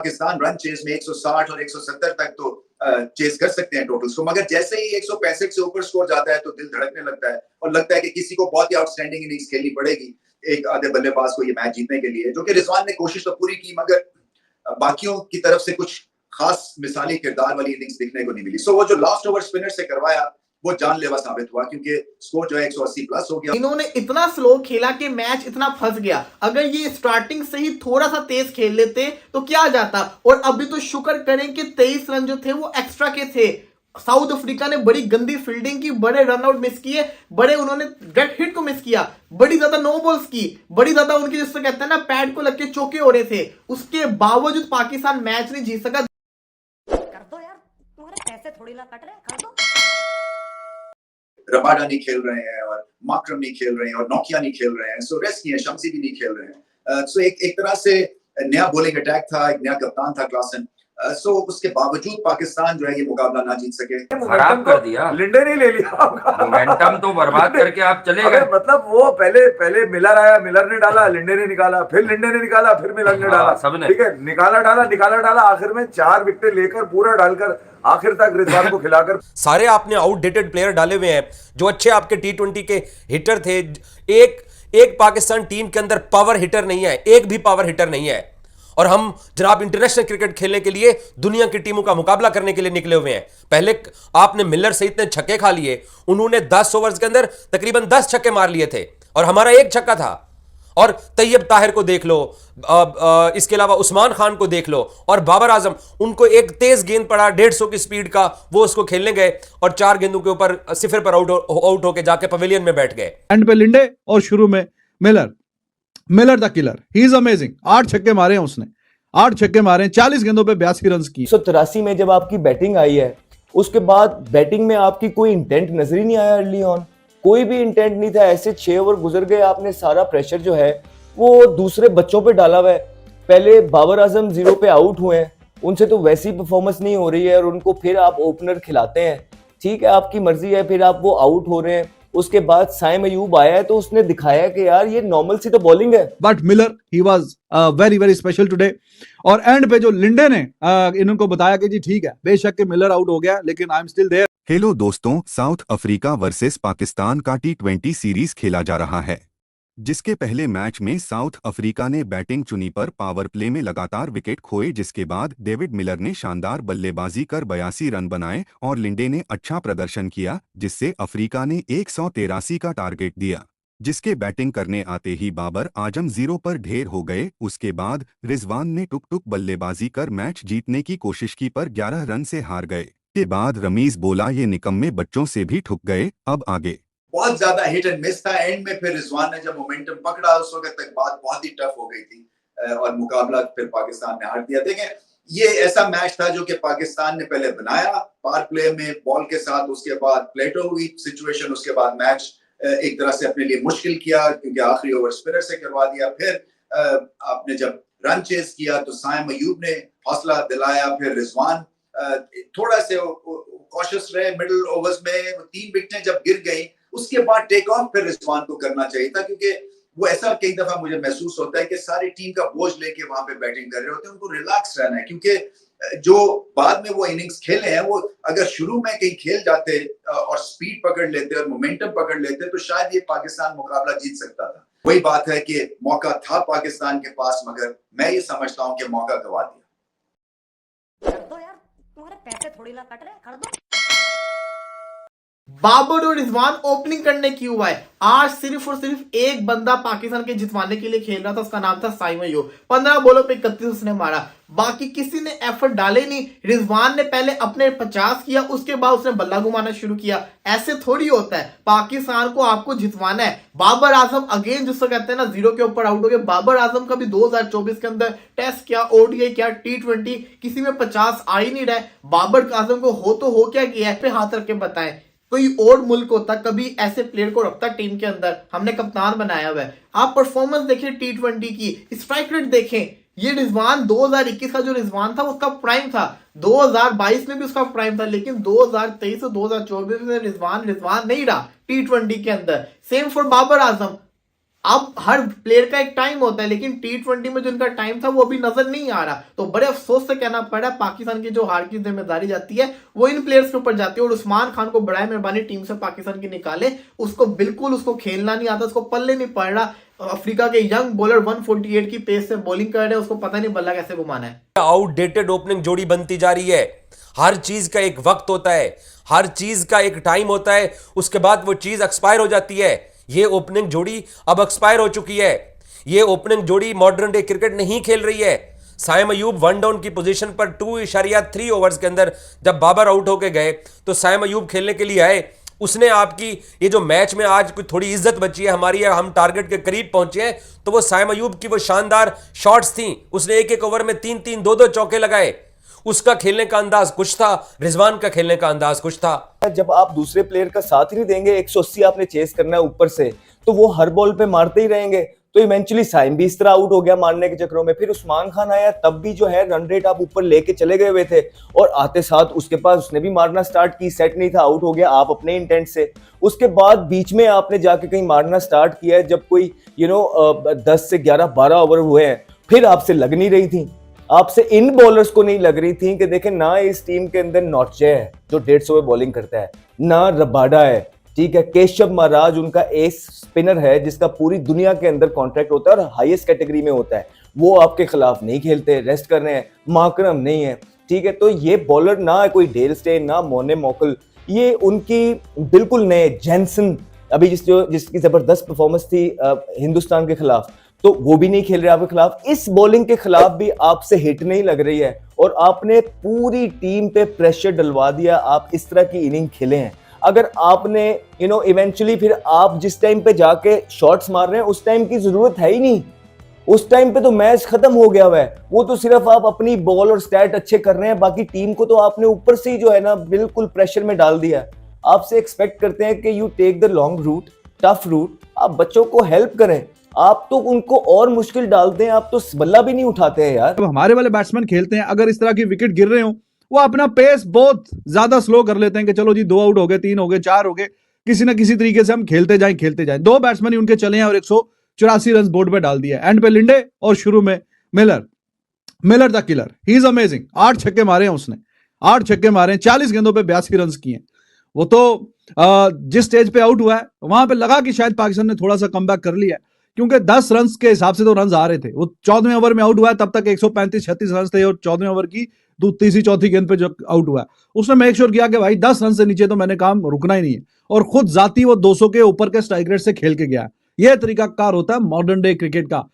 Pakistan run chase में 160 और 170 तक तो चेज कर सकते हैं टोटल्स को, मगर जैसे ही 165 से ऊपर स्कोर जाता है तो दिल धड़कने लगता है और लगता है कि किसी को बहुत ही आउटस्टैंडिंग इनिंग्स खेलनी पड़ेगी एक आधे बल्लेबाज को ये मैच जीतने के लिए, जो कि रिजवान ने कोशिश तो पूरी की मगर बाकियों की तरफ से कुछ खास मिसाली किरदार वाली इनिंग्स देखने को नहीं मिली। सो वो जो लास्ट ओवर स्पिनर से करवाया वो जानलेवा साबित हुआ क्योंकि स्कोर जो है 180 प्लस हो गया। इन्होंने इतना स्लो खेला कि मैच इतना फंस गया। अगर ये स्टार्टिंग से ही थोड़ा सा तेज खेल लेते तो क्या जाता। और अभी तो शुक्र करें कि 23 रन जो थे वो एक्स्ट्रा के थे। साउथ अफ्रीका ने बड़ी गंदी फील्डिंग की, बड़े रनआउट मिस किए, बड़े उन्होंने डेड हिट को मिस किया, बड़ी ज्यादा नो बॉल्स की, बड़ी ज्यादा उनकी जिससे कहते हैं ना पैड को लग के चौके हो रहे थे। उसके बावजूद पाकिस्तान मैच नहीं जीत सका। कर दो यार, तुम्हारे पैसे थोड़ी ना कट रहे, कर दो। रबाडा नहीं खेल रहे हैं और माकरम नहीं खेल रहे हैं और नोकिया नहीं खेल रहे हैं, सो रेस्ट नहीं है, शम्सी भी नहीं खेल रहे हैं। सो एक तरह से नया बॉलिंग अटैक था, एक नया कप्तान था क्लासन। सो उसके बावजूद पाकिस्तान जो है ये मुकाबला ना जीत सके। खराब कर दिया, लिंडे नहीं ले लिया मोमेंटम तो बर्बाद करके आप चले गए। मतलब वो पहले मिलर आया, मिलर ने डाला, लिंडे ने निकाला, फिर लिंडे ने निकाला, फिर मिलर ने डाला, सबने ठीक है, निकाला डाला, आखिर में 4 विकेट लेकर पूरा डालकर आखिर तक रिजवान को खिलाकर सारे आपने आउटडेटेड प्लेयर डाले हुए हैं जो अच्छे आपके T20 के हिटर थे। एक पाकिस्तान टीम के अंदर पावर हिटर नहीं है, एक भी पावर हिटर नहीं है। और हम जनाब इंटरनेशनल क्रिकेट खेलने के लिए दुनिया की टीमों का मुकाबला करने के लिए निकले हुए हैं। पहले आपने मिलर से इतने छक्के खा लिए, उन्होंने 10 ओवर्स के अंदर तकरीबन 10 छक्के मार लिए थे और हमारा एक छक्का था। और तैयब ताहिर को देख लो, इसके अलावा उस्मान खान को देख लो और बाबर आजम, उनको एक तेज गेंद पड़ा 150 की स्पीड का, वो उसको खेलने गए और 4 गेंदों के ऊपर 0 पर आउट होके जाके पवेलियन में बैठ गए। एंड पे लिंडे और शुरू में Miller the killer, he is amazing. 8 छक्के मारे हैं उसने, 8 छक्के मारे हैं, 40 गेंदों पे 82 रन की। 183 में जब आपकी बैटिंग आई है, उसके बाद बैटिंग में आपकी कोई इंटेंट नजर ही नहीं आया। अर्ली ऑन कोई भी इंटेंट नहीं था। ऐसे 6 ओवर गुजर गए, आपने सारा प्रेशर जो है वो दूसरे बच्चों पे डाला हुआ है। पहले बाबर आजम 0 पे आउट हुए हैं, उनसे तो वैसी परफॉर्मेंस नहीं हो रही है और उनको फिर आप ओपनर खिलाते हैं, ठीक है, आपकी मर्जी है, फिर आप वो आउट हो रहे हैं। उसके बाद साइम अयूब आया है तो उसने दिखाया कि यार ये नॉर्मल सी तो बॉलिंग है। But Miller he was very very special today. और एंड पे जो लिंडे ने इनको बताया कि जी ठीक है, बेशक के मिलर आउट हो गया लेकिन I am still there. Hello दोस्तों, साउथ अफ्रीका वर्सेस पाकिस्तान का T20 सीरीज खेला जा रहा है, जिसके पहले मैच में साउथ अफ्रीका ने बैटिंग चुनी पर पावर प्ले में लगातार विकेट खोए, जिसके बाद डेविड मिलर ने शानदार बल्लेबाजी कर 82 रन बनाए और लिंडे ने अच्छा प्रदर्शन किया, जिससे अफ्रीका ने 183 का टारगेट दिया, जिसके बैटिंग करने आते ही बाबर आजम 0 पर ढेर हो गए। उसके बाद रिजवान ने टुक बल्लेबाजी कर मैच जीतने की कोशिश की पर 11 रन से हार गए। के बाद रमीज बोला ये निकम्मे बच्चों से भी ठुक गए, अब आगे। बहुत ज्यादा हिट एंड मिस था। एंड में फिर रिजवान ने जब मोमेंटम पकड़ा उस वक्त तक बात बहुत ही टफ हो गई थी और मुकाबला फिर पाकिस्तान ने हार दिया। देखें, ये ऐसा मैच था जो कि पाकिस्तान ने पहले बनाया पावर प्ले में बॉल के साथ, उसके बाद प्लेटो हुई सिचुएशन, उसके बाद मैच एक तरह से अपने लिए मुश्किल किया क्योंकि आखिरी ओवर स्पिनर से करवा दिया। फिर आपने जब रन चेस किया तो साइम अयूब ने हौसला दिलाया, फिर रिजवान थोड़ा से कॉशियस रहे मिडिल ओवर्स में। 3 विकेटें जब गिर गई उसके बाद टेक ऑफ फिर रिजवान को करना चाहिए था, क्योंकि वो ऐसा कई दफा मुझे महसूस होता है कि सारी टीम का बोझ लेके वहां पे बैटिंग कर रहे होते हैं, उनको रिलैक्स रहना है। क्योंकि जो बाद में वो इनिंग्स खेले हैं वो अगर शुरू में कहीं खेल जाते और स्पीड पकड़ लेते और मोमेंटम पकड़ लेते तो शायद ये पाकिस्तान मुकाबला जीत सकता था। वही बात है कि मौका था पाकिस्तान के पास, मगर मैं ये समझता हूँ कि मौका गवा दिया। कर दो यार, तुम्हारे पैसे थोड़ी ना कट रहे, कर दो। बाबर और रिजवान ओपनिंग करने क्यों हुआ है? आज सिर्फ और सिर्फ एक बंदा पाकिस्तान के जितवाने के लिए खेल रहा था, उसका नाम था साइम अयूब। 15 बॉलों पे 31 उसने मारा, बाकी किसी ने एफर्ट डाले नहीं। रिजवान ने पहले अपने 50 किया, उसके बाद उसने बल्ला घुमाना शुरू किया। ऐसे थोड़ी होता है, पाकिस्तान को आपको जितवाना है। बाबर आजम अगेन जिसको कहते हैं ना 0 के ऊपर आउट हो गए। बाबर आजम का भी 2024 के अंदर टेस्ट क्या, ODI क्या, T20 किसी में 50 आ ही नहीं रहा है। बाबर आजम को हो क्या गया पे हाथ रख के बताएं। कोई और मुल्क होता कभी ऐसे प्लेयर को रखता टीम के अंदर, हमने कप्तान बनाया हुआ है। आप परफॉर्मेंस देखें T20 की, स्ट्राइक रेट देखें। ये रिजवान 2021 का जो रिजवान था उसका प्राइम था, 2022 में भी उसका प्राइम था, लेकिन 2023 और 2024 में रिजवान नहीं रहा T20 के अंदर। Same for Babar Azam. अब हर प्लेयर का एक टाइम होता है, लेकिन T20 में जो इनका टाइम था वो अभी नजर नहीं आ रहा। तो बड़े अफसोस से कहना पड़ रहा है, पाकिस्तान की जो हार की जिम्मेदारी जाती है वो इन प्लेयर्स के ऊपर जाती है। और उस्मान खान को बड़ा मेहरबानी टीम से पाकिस्तान की निकाले, उसको खेलना नहीं आता, उसको पल्ले नहीं पड़ रहा। अफ्रीका के यंग बॉलर 148 की पेस से बॉलिंग कर रहे हैं, उसको पता नहीं बल्ला कैसे घुमाना है। आउटडेटेड ओपनिंग जोड़ी बनती जा रही है। हर चीज का एक वक्त होता है, हर चीज का एक टाइम होता है, उसके बाद वो चीज एक्सपायर हो जाती है। ये ओपनिंग जोड़ी अब एक्सपायर हो चुकी है। ये ओपनिंग जोड़ी मॉडर्न डे क्रिकेट नहीं खेल रही है। साइम अयूब वन डाउन की पोजीशन पर 2.3 ओवर्स के अंदर जब बाबर आउट होके गए तो साइम अयूब खेलने के लिए आए। उसने आपकी ये जो मैच में आज कोई थोड़ी इज्जत बची है हमारी, या हम टारगेट के करीब पहुंचे हैं, तो वो साइम अयूब की वो शानदार शॉट्स थी। उसने एक एक ओवर में 3-3, 2-2 चौके लगाए। उसका खेलने का अंदाज कुछ था, रिजवान का खेलने का अंदाज कुछ था। जब आप दूसरे प्लेयर का साथ ही नहीं देंगे, 180 आपने चेस करना है ऊपर से, तो वो हर बॉल पे मारते ही रहेंगे। तो इवेंचुअली साइम भी इस तरह आउट हो गया मारने के चक्करों में। फिर उस्मान खान आया, तब भी जो है रन रेट आप ऊपर लेके चले गए हुए थे, और आते साथ उसके पास उसने भी मारना स्टार्ट की, सेट नहीं था, आउट हो गया आप अपने इंटेंट से। उसके बाद बीच में आपने जाके कहीं मारना स्टार्ट किया है, जब कोई 10 से 11-12 ओवर हुए हैं, फिर आपसे लग नहीं रही थी, आपसे इन बॉलर्स को नहीं लग रही थी कि देखें ना इस टीम के अंदर नॉर्चे है जो 150 में बॉलिंग करता है, ना रबाडा है, ठीक है, केशव महाराज उनका एस स्पिनर है जिसका पूरी दुनिया के अंदर कॉन्ट्रैक्ट होता है और हाईएस्ट कैटेगरी में होता है, वो आपके खिलाफ नहीं खेलते, रेस्ट कर रहे हैं, माकरम नहीं है, ठीक है। तो ये बॉलर ना कोई डेल स्टेन, ना मोने मोकल, ये उनकी बिल्कुल नए जैनसन, अभी जिसकी जबरदस्त परफॉर्मेंस थी हिंदुस्तान के खिलाफ, तो वो भी नहीं खेल रहे आपके खिलाफ। इस बॉलिंग के खिलाफ भी आपसे हिट नहीं लग रही है और आपने पूरी टीम पे प्रेशर डलवा दिया। आप इस तरह की इनिंग खेले हैं। अगर आपने इवेंचुअली फिर आप जिस टाइम पे जाके शॉट्स मार रहे हैं उस टाइम की जरूरत है ही नहीं, उस टाइम पे तो मैच खत्म हो गया हुआ है। वो तो सिर्फ आप अपनी बॉल और स्टैट अच्छे कर रहे हैं, बाकी टीम को तो आपने ऊपर से ही जो है ना बिल्कुल प्रेशर में डाल दिया। आपसे एक्सपेक्ट करते हैं कि you take the long route, tough route, आप बच्चों को हेल्प करें, आप तो उनको और मुश्किल डालते हैं, आप तो बल्ला भी नहीं उठाते हैं यार। अब हमारे वाले बैट्समैन खेलते हैं, अगर इस तरह की विकेट गिर रहे हो, वो अपना पेस बहुत ज्यादा स्लो कर लेते हैं कि चलो जी 2 आउट हो गए, 3 हो गए, 4 हो गए, किसी ना किसी तरीके से हम खेलते जाएं। 2 बैट्समैन ही उनके चले हैं और 184 रन बोर्ड पे डाल दिया। एंड पे लिंडे और शुरू में Miller the killer, he is amazing. 8 छक्के मारे हैं उसने, 8 छक्के मारे हैं, 40 गेंदों पे 82 रन किए हैं। वो तो जिस स्टेज पे आउट हुआ है वहां पे लगा कि शायद पाकिस्तान ने थोड़ा सा कमबैक कर लिया है, क्योंकि 10 रन के हिसाब से तो रन आ रहे थे। वो 14वें ओवर में आउट हुआ है, तब तक 135-36 रन थे और 14वें ओवर की तीसरी चौथी गेंद पे जो आउट हुआ है उसने मेक श्योर किया कि भाई 10 रन से नीचे तो मैंने काम रुकना ही नहीं है, और खुद जाती वो 200 के ऊपर के स्ट्राइक रेट से खेल के गया। यह तरीका कार होता है मॉडर्न डे क्रिकेट का।